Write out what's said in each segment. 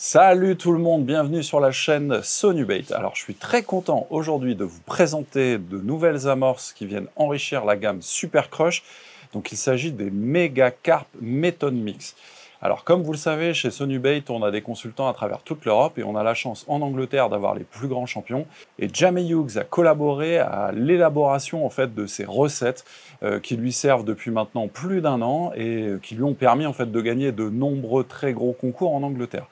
Salut tout le monde, bienvenue sur la chaîne Sonubait. Alors je suis très content aujourd'hui de vous présenter de nouvelles amorces qui viennent enrichir la gamme Super Crush. Donc il s'agit des Mega Carp Méthode Mix. Alors comme vous le savez, chez Sonubait, on a des consultants à travers toute l'Europe et on a la chance en Angleterre d'avoir les plus grands champions. Et Jamie Hughes a collaboré à l'élaboration en fait de ces recettes qui lui servent depuis maintenant plus d'un an et qui lui ont permis en fait de gagner de nombreux très gros concours en Angleterre.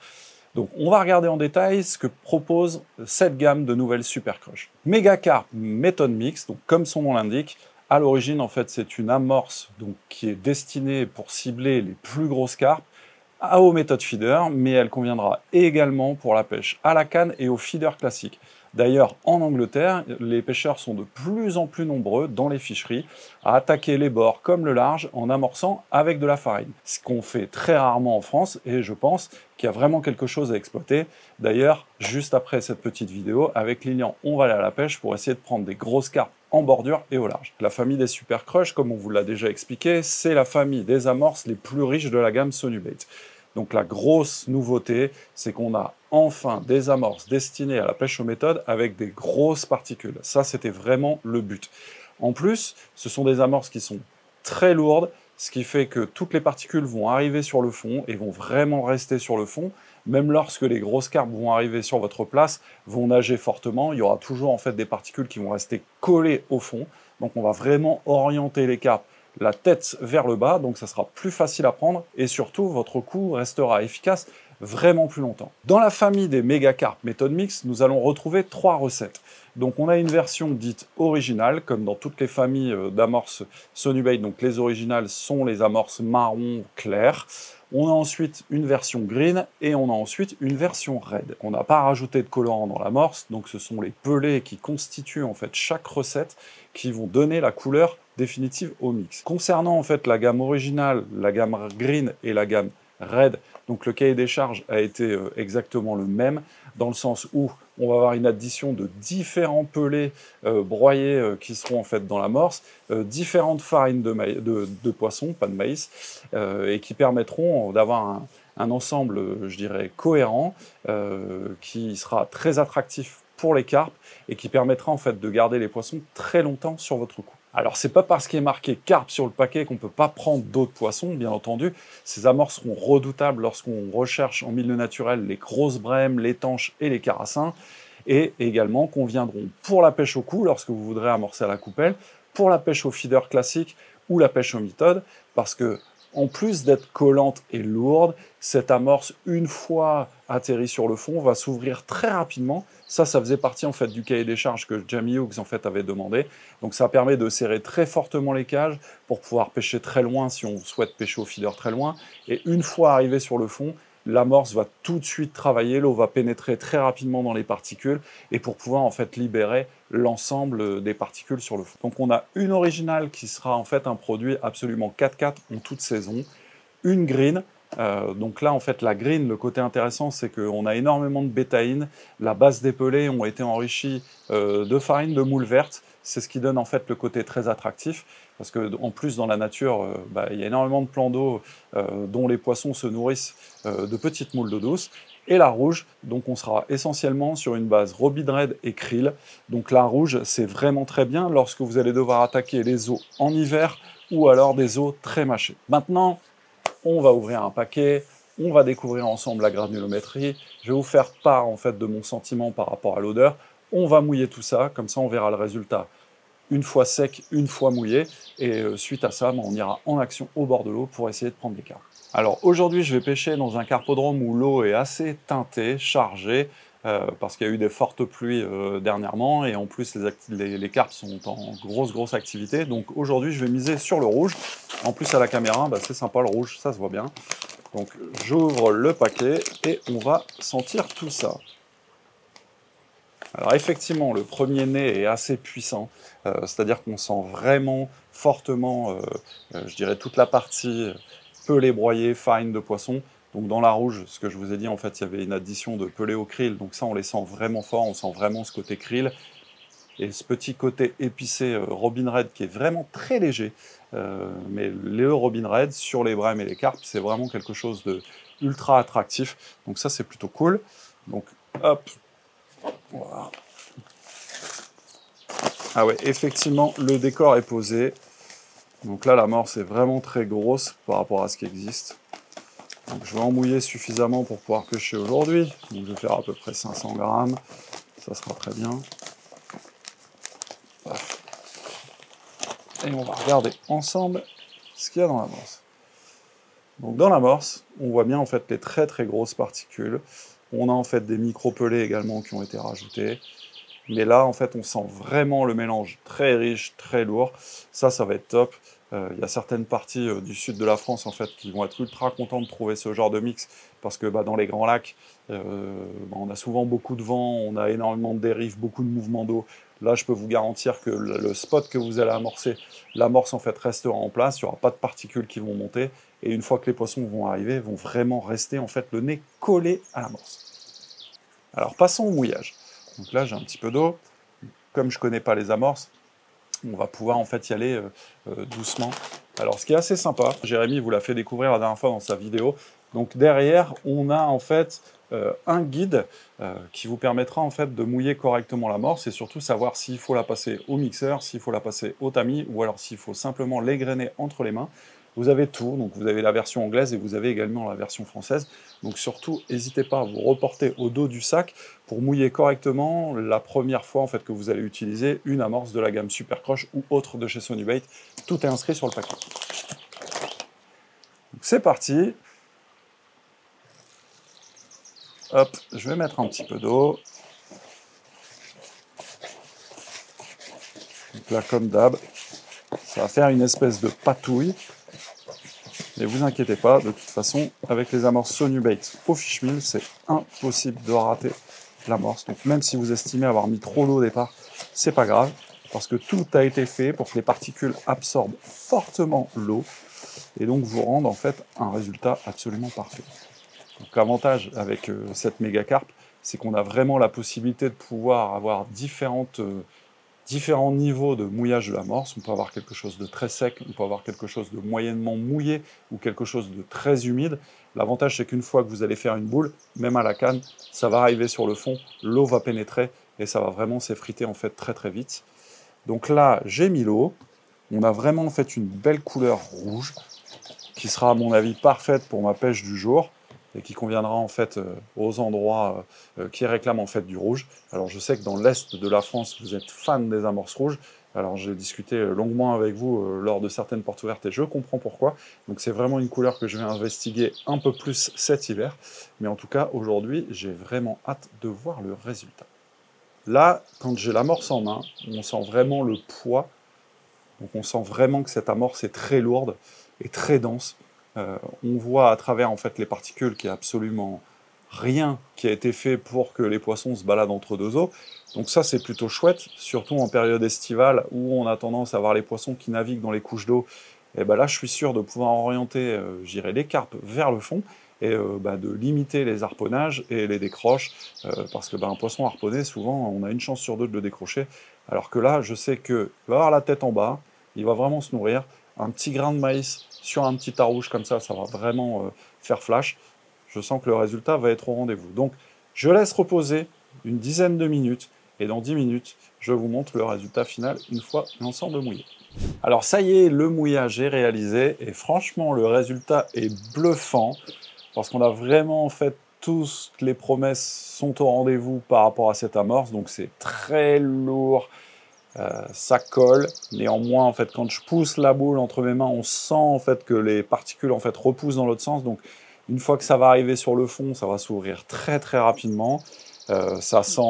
Donc on va regarder en détail ce que propose cette gamme de nouvelles Super Crush. Mega Carp Méthode Mix, donc comme son nom l'indique, à l'origine en fait c'est une amorce donc, qui est destinée pour cibler les plus grosses carpes aux méthodes feeder, mais elle conviendra également pour la pêche à la canne et au feeder classique. D'ailleurs, en Angleterre, les pêcheurs sont de plus en plus nombreux dans les ficheries à attaquer les bords comme le large en amorçant avec de la farine. Ce qu'on fait très rarement en France et je pense qu'il y a vraiment quelque chose à exploiter. D'ailleurs, juste après cette petite vidéo, avec Lilian, on va aller à la pêche pour essayer de prendre des grosses carpes en bordure et au large. La famille des Super Crush, comme on vous l'a déjà expliqué, c'est la famille des amorces les plus riches de la gamme Sonubait. Donc la grosse nouveauté, c'est qu'on a enfin des amorces destinées à la pêche aux méthodes avec des grosses particules. Ça, c'était vraiment le but. En plus, ce sont des amorces qui sont très lourdes, ce qui fait que toutes les particules vont arriver sur le fond et vont vraiment rester sur le fond. Même lorsque les grosses carpes vont arriver sur votre place, vont nager fortement, il y aura toujours en fait des particules qui vont rester collées au fond. Donc on va vraiment orienter les carpes la tête vers le bas, donc ça sera plus facile à prendre et surtout votre coup restera efficace vraiment plus longtemps. Dans la famille des Mega Carp Méthode Mix, nous allons retrouver 3 recettes. Donc on a une version dite originale, comme dans toutes les familles d'amorces Sonubait, donc les originales sont les amorces marron clair. On a ensuite une version green et on a ensuite une version red. On n'a pas rajouté de colorant dans l'amorce, donc ce sont les pelés qui constituent en fait chaque recette qui vont donner la couleur définitive au mix. Concernant en fait la gamme originale, la gamme green et la gamme red, donc le cahier des charges a été exactement le même, dans le sens où on va avoir une addition de différents pelés broyés qui seront en fait dans l'amorce, différentes farines de poisson, pas de maïs, et qui permettront d'avoir un ensemble, je dirais, cohérent, qui sera très attractif pour les carpes et qui permettra en fait de garder les poissons très longtemps sur votre coup. Alors c'est pas parce qu'il est marqué carpe sur le paquet qu'on peut pas prendre d'autres poissons, bien entendu. Ces amorces seront redoutables lorsqu'on recherche en milieu naturel les grosses brèmes, les tanches et les carassins, et également conviendront pour la pêche au coup lorsque vous voudrez amorcer à la coupelle, pour la pêche au feeder classique ou la pêche aux méthodes, parce que en plus d'être collante et lourde, cette amorce, une fois atterrie sur le fond, va s'ouvrir très rapidement. Ça faisait partie en fait du cahier des charges que Jamie Hughes en fait avait demandé. Donc ça permet de serrer très fortement les cages pour pouvoir pêcher très loin si on souhaite pêcher au feeder très loin. Et une fois arrivé sur le fond, l'amorce va tout de suite travailler, l'eau va pénétrer très rapidement dans les particules et pour pouvoir en fait libérer l'ensemble des particules sur le fond. Donc on a une originale qui sera en fait un produit absolument 4x4 en toute saison, une green. Donc là, en fait, la green, le côté intéressant, c'est qu'on a énormément de bétaïne. La base des pelés ont été enrichies de farine de moule verte. C'est ce qui donne en fait le côté très attractif, parce qu'en plus, dans la nature, il y a énormément de plans d'eau dont les poissons se nourrissent de petites moules d'eau douce. Et la rouge, donc on sera essentiellement sur une base Robin Red et krill. Donc la rouge, c'est vraiment très bien lorsque vous allez devoir attaquer les eaux en hiver ou alors des eaux très mâchées. Maintenant, on va ouvrir un paquet, on va découvrir ensemble la granulométrie, je vais vous faire part en fait de mon sentiment par rapport à l'odeur, on va mouiller tout ça, comme ça on verra le résultat une fois sec, une fois mouillé, et suite à ça, on ira en action au bord de l'eau pour essayer de prendre des carpes. Alors aujourd'hui, je vais pêcher dans un carpodrome où l'eau est assez teintée, chargée, parce qu'il y a eu des fortes pluies dernièrement, et en plus les carpes sont en grosse activité, donc aujourd'hui je vais miser sur le rouge. En plus à la caméra, c'est sympa le rouge, ça se voit bien. Donc j'ouvre le paquet et on va sentir tout ça. Alors effectivement, le premier nez est assez puissant, c'est-à-dire qu'on sent vraiment fortement, je dirais, toute la partie pelée broyée, farine de poisson. Donc dans la rouge, ce que je vous ai dit, en fait, il y avait une addition de pelée au krill, donc ça on les sent vraiment fort, on sent vraiment ce côté krill. Et ce petit côté épicé Robin Red qui est vraiment très léger, mais le Robin Red sur les brèmes et les carpes, c'est vraiment quelque chose ultra attractif. Donc ça, c'est plutôt cool. Donc, hop, voilà. Ah ouais, effectivement, le décor est posé. Donc là, l'amorce est vraiment très grosse par rapport à ce qui existe. Donc je vais en mouiller suffisamment pour pouvoir pêcher aujourd'hui. Donc je vais faire à peu près 500 grammes. Ça sera très bien. Et on va regarder ensemble ce qu'il y a dans l'amorce. Donc dans l'amorce, on voit bien en fait les très très grosses particules. On a en fait des micro-pelés également qui ont été rajoutés. Mais là, en fait, on sent vraiment le mélange très riche, très lourd. Ça va être top. Il y a certaines parties du sud de la France, en fait, qui vont être ultra contents de trouver ce genre de mix, parce que dans les grands lacs, on a souvent beaucoup de vent, on a énormément de dérives, beaucoup de mouvements d'eau. Là, je peux vous garantir que le spot que vous allez amorcer, l'amorce, en fait, restera en place. Il n'y aura pas de particules qui vont monter. Et une fois que les poissons vont arriver, ils vont vraiment rester, en fait, le nez collé à l'amorce. Alors, passons au mouillage. Donc là, j'ai un petit peu d'eau. Comme je ne connais pas les amorces, on va pouvoir en fait y aller doucement. Alors, ce qui est assez sympa, Jérémy vous l'a fait découvrir la dernière fois dans sa vidéo. Donc derrière, on a en fait un guide qui vous permettra en fait de mouiller correctement l'amorce et surtout savoir s'il faut la passer au mixeur, s'il faut la passer au tamis ou alors s'il faut simplement l'égrainer entre les mains. Vous avez tout, donc vous avez la version anglaise et vous avez également la version française. Donc surtout, n'hésitez pas à vous reporter au dos du sac pour mouiller correctement la première fois en fait, que vous allez utiliser une amorce de la gamme Super Crush ou autre de chez Sonubait. Tout est inscrit sur le paquet. C'est parti. Hop, je vais mettre un petit peu d'eau. Donc là, comme d'hab, ça va faire une espèce de patouille. Et vous inquiétez pas, de toute façon, avec les amorces Sonubait au fish meal, c'est impossible de rater l'amorce. Donc même si vous estimez avoir mis trop d'eau au départ, c'est pas grave, parce que tout a été fait pour que les particules absorbent fortement l'eau et donc vous rendent en fait un résultat absolument parfait. Donc l'avantage avec cette méga carpe, c'est qu'on a vraiment la possibilité de pouvoir avoir différents niveaux de mouillage de l'amorce. On peut avoir quelque chose de très sec, on peut avoir quelque chose de moyennement mouillé ou quelque chose de très humide. L'avantage, c'est qu'une fois que vous allez faire une boule, même à la canne, ça va arriver sur le fond, l'eau va pénétrer et ça va vraiment s'effriter en fait très très vite. Donc là, j'ai mis l'eau. On a vraiment en fait une belle couleur rouge qui sera à mon avis parfaite pour ma pêche du jour et qui conviendra en fait aux endroits qui réclament en fait du rouge. Alors je sais que dans l'est de la France, vous êtes fan des amorces rouges. Alors j'ai discuté longuement avec vous lors de certaines portes ouvertes et je comprends pourquoi. Donc c'est vraiment une couleur que je vais investiguer un peu plus cet hiver. Mais en tout cas, aujourd'hui, j'ai vraiment hâte de voir le résultat. Là, quand j'ai l'amorce en main, on sent vraiment le poids. Donc on sent vraiment que cette amorce est très lourde et très dense. On voit à travers en fait les particules qu'il n'y a absolument rien qui a été fait pour que les poissons se baladent entre deux eaux. Donc ça c'est plutôt chouette, surtout en période estivale où on a tendance à voir les poissons qui naviguent dans les couches d'eau. Et ben là je suis sûr de pouvoir orienter les carpes vers le fond et de limiter les harponnages et les décroches, parce que un poisson harponné, souvent on a une chance sur deux de le décrocher, alors que là je sais qu'il va avoir la tête en bas, il va vraiment se nourrir, un petit grain de maïs sur un petit tas rouge comme ça va vraiment faire flash. Je sens que le résultat va être au rendez-vous. Donc, je laisse reposer une dizaine de minutes, et dans 10 minutes, je vous montre le résultat final une fois l'ensemble mouillé. Alors ça y est, le mouillage est réalisé, et franchement, le résultat est bluffant, parce qu'on a vraiment en fait toutes les promesses sont au rendez-vous par rapport à cette amorce, donc c'est très lourd. Ça colle, néanmoins en fait quand je pousse la boule entre mes mains, on sent en fait que les particules en fait repoussent dans l'autre sens, donc une fois que ça va arriver sur le fond, ça va s'ouvrir très très rapidement. Ça sent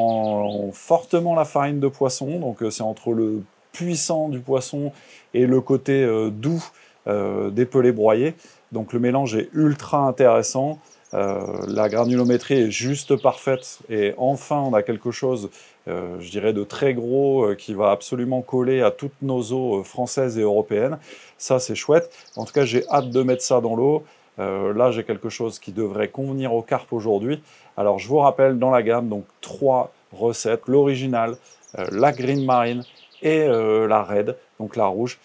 fortement la farine de poisson, donc c'est entre le puissant du poisson et le côté doux des pelés broyés, donc le mélange est ultra intéressant. La granulométrie est juste parfaite et enfin on a quelque chose je dirais de très gros qui va absolument coller à toutes nos eaux françaises et européennes. Ça c'est chouette, en tout cas j'ai hâte de mettre ça dans l'eau. Là j'ai quelque chose qui devrait convenir aux carpes aujourd'hui. Alors je vous rappelle dans la gamme donc 3 recettes, l'original, la Green Marine et la Red. donc la rouge,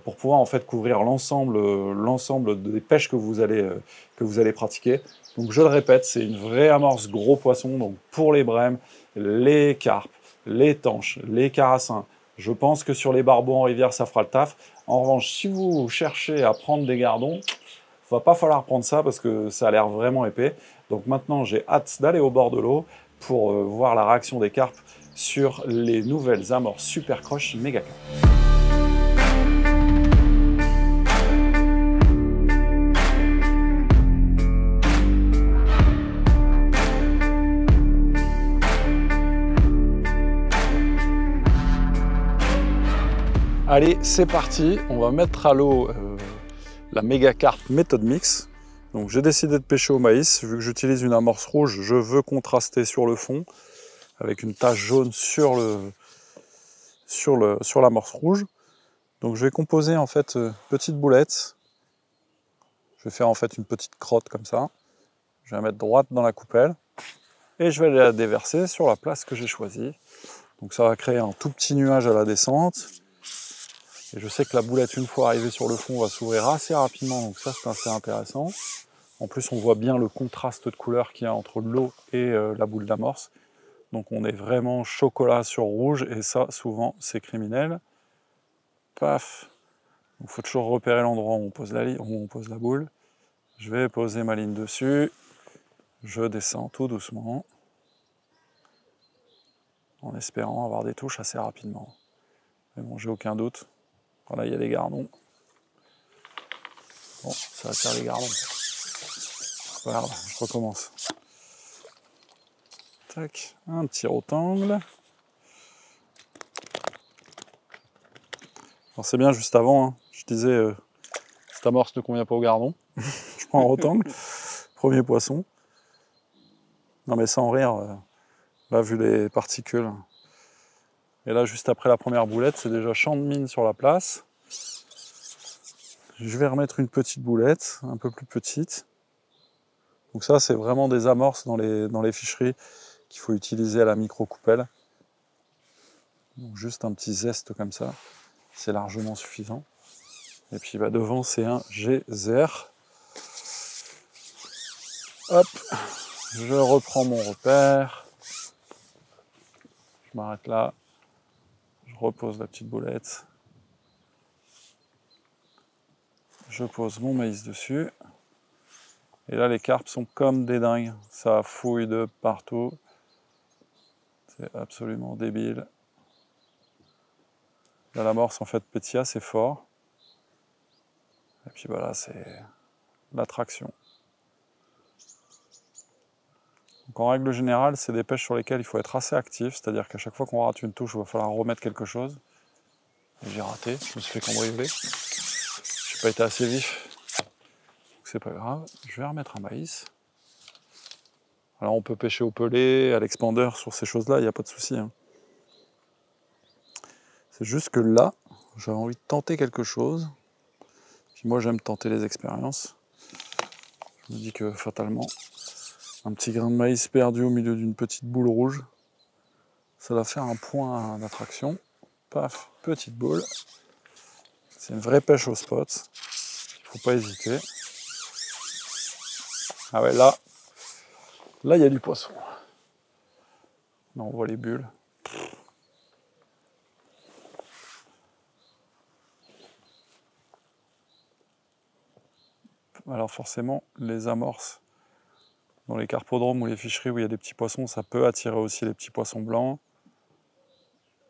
pour pouvoir en fait couvrir l'ensemble des pêches que vous allez pratiquer. Donc je le répète, c'est une vraie amorce gros poisson, donc pour les brèmes, les carpes, les tanches, les carassins. Je pense que sur les barbeaux en rivière, ça fera le taf. En revanche, si vous cherchez à prendre des gardons, va pas falloir prendre ça parce que ça a l'air vraiment épais. Donc maintenant, j'ai hâte d'aller au bord de l'eau pour voir la réaction des carpes sur les nouvelles amorces Super Crush Mega Carp. Allez, c'est parti, on va mettre à l'eau la Mega Carp Méthode Mix. Donc j'ai décidé de pêcher au maïs, vu que j'utilise une amorce rouge, je veux contraster sur le fond, avec une tache jaune sur l'amorce rouge. Donc je vais composer en fait petite boulette. Je vais faire en fait une petite crotte comme ça. Je vais la mettre droite dans la coupelle et je vais la déverser sur la place que j'ai choisie. Donc ça va créer un tout petit nuage à la descente. Et je sais que la boulette, une fois arrivée sur le fond, va s'ouvrir assez rapidement, donc ça c'est assez intéressant. En plus on voit bien le contraste de couleur qu'il y a entre l'eau et la boule d'amorce. Donc on est vraiment chocolat sur rouge, et ça souvent c'est criminel. Paf. Il faut toujours repérer l'endroit où on pose la boule. Je vais poser ma ligne dessus. Je descends tout doucement, en espérant avoir des touches assez rapidement. Mais bon, j'ai aucun doute. Voilà, il y a des gardons. Bon, ça attire les gardons. Voilà, je recommence. Tac, un petit rectangle. Alors c'est bien, juste avant, hein, je disais, cette amorce ne convient pas au gardon. Je prends un rectangle, premier poisson. Non mais sans rire, là vu les particules. Et là, juste après la première boulette, c'est déjà champ de mine sur la place. Je vais remettre une petite boulette, un peu plus petite. Donc ça, c'est vraiment des amorces dans les ficheries qu'il faut utiliser à la micro-coupelle. Donc juste un petit zeste comme ça, c'est largement suffisant. Et puis bah, devant, c'est un geyser. Hop, je reprends mon repère. Je m'arrête là. Je repose la petite boulette. Je pose mon maïs dessus. Et là, les carpes sont comme des dingues. Ça fouille de partout. C'est absolument débile. Là, l'amorce, en fait, pétille assez fort. Et puis voilà, c'est l'attraction. Donc en règle générale, c'est des pêches sur lesquelles il faut être assez actif. C'est-à-dire qu'à chaque fois qu'on rate une touche, il va falloir remettre quelque chose. Et j'ai raté, je me suis fait cambrioler. Je n'ai pas été assez vif. C'est pas grave, je vais remettre un maïs. Alors on peut pêcher au pelé, à l'expandeur, sur ces choses-là, il n'y a pas de souci. Hein. C'est juste que là, j'avais envie de tenter quelque chose. Puis moi j'aime tenter les expériences. Je me dis que fatalement, un petit grain de maïs perdu au milieu d'une petite boule rouge, ça va faire un point d'attraction. Paf, petite boule. C'est une vraie pêche au spot. Il ne faut pas hésiter. Ah ouais, là, il y a du poisson. Là, on voit les bulles. Alors forcément, les amorces dans les carpodromes ou les ficheries où il y a des petits poissons, ça peut attirer aussi les petits poissons blancs.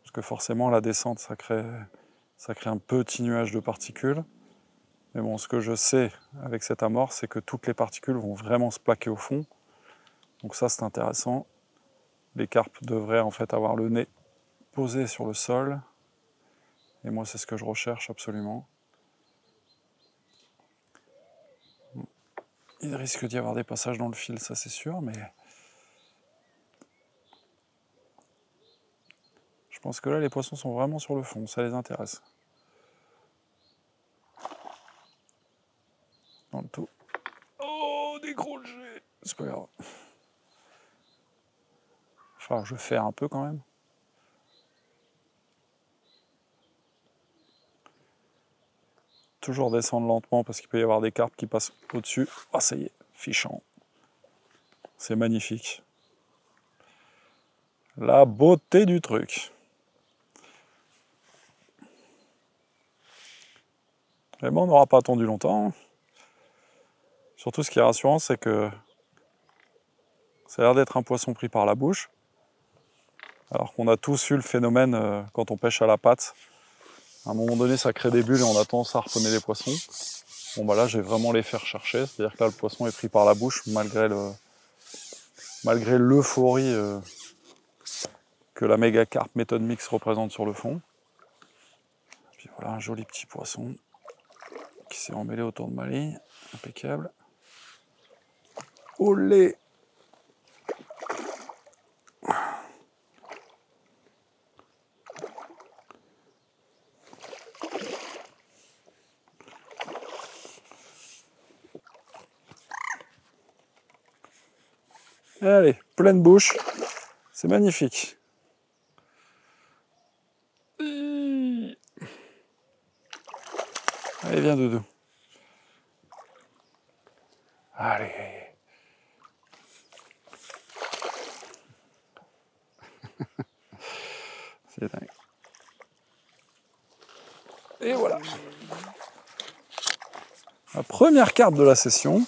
Parce que forcément, la descente, ça crée un petit nuage de particules. Mais bon, ce que je sais avec cette amorce, c'est que toutes les particules vont vraiment se plaquer au fond. Donc ça, c'est intéressant. Les carpes devraient en fait avoir le nez posé sur le sol. Et moi, c'est ce que je recherche absolument. Il risque d'y avoir des passages dans le fil, ça c'est sûr, mais je pense que là, les poissons sont vraiment sur le fond, ça les intéresse. Dans le tout. Oh, des gros jets! C'est pas grave. Enfin, je vais faire un peu quand même. toujours descendre lentement parce qu'il peut y avoir des carpes qui passent au-dessus. Ah, ça y est, fichant. C'est magnifique. La beauté du truc. Mais bon, on n'aura pas attendu longtemps. Surtout, ce qui est rassurant, c'est que ça a l'air d'être un poisson pris par la bouche. Alors qu'on a tous eu le phénomène quand on pêche à la patte. À un moment donné, ça crée des bulles et on a tendance à harponner les poissons. Bon, bah là, j'ai vraiment l'effet recherché. C'est-à-dire que là, le poisson est pris par la bouche malgré l'euphorie que la méga carpe méthode mix représente sur le fond. Et puis voilà, un joli petit poisson qui s'est emmêlé autour de ma ligne. Impeccable. Olé! Allez, pleine bouche, c'est magnifique. Allez, viens Doudou. Allez. C'est dingue. Et voilà. La première carpe de la session.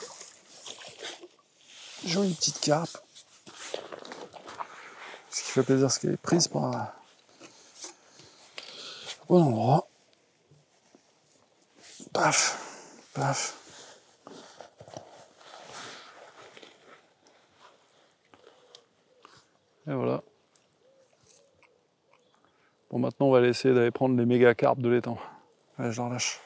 Jolie petite carpe. Ce qui fait plaisir, c'est qu'elle est prise par au bon endroit. Paf, paf. Et voilà. Bon, maintenant, on va essayer d'aller prendre les méga carpes de l'étang. Allez, je la relâche.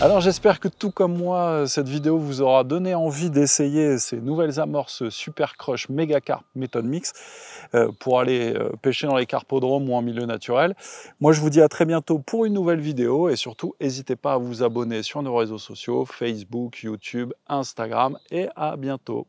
Alors j'espère que tout comme moi, cette vidéo vous aura donné envie d'essayer ces nouvelles amorces Super Crush Méga Carp méthode mix pour aller pêcher dans les carpodromes ou en milieu naturel. Moi je vous dis à très bientôt pour une nouvelle vidéo et surtout n'hésitez pas à vous abonner sur nos réseaux sociaux, Facebook, YouTube, Instagram et à bientôt.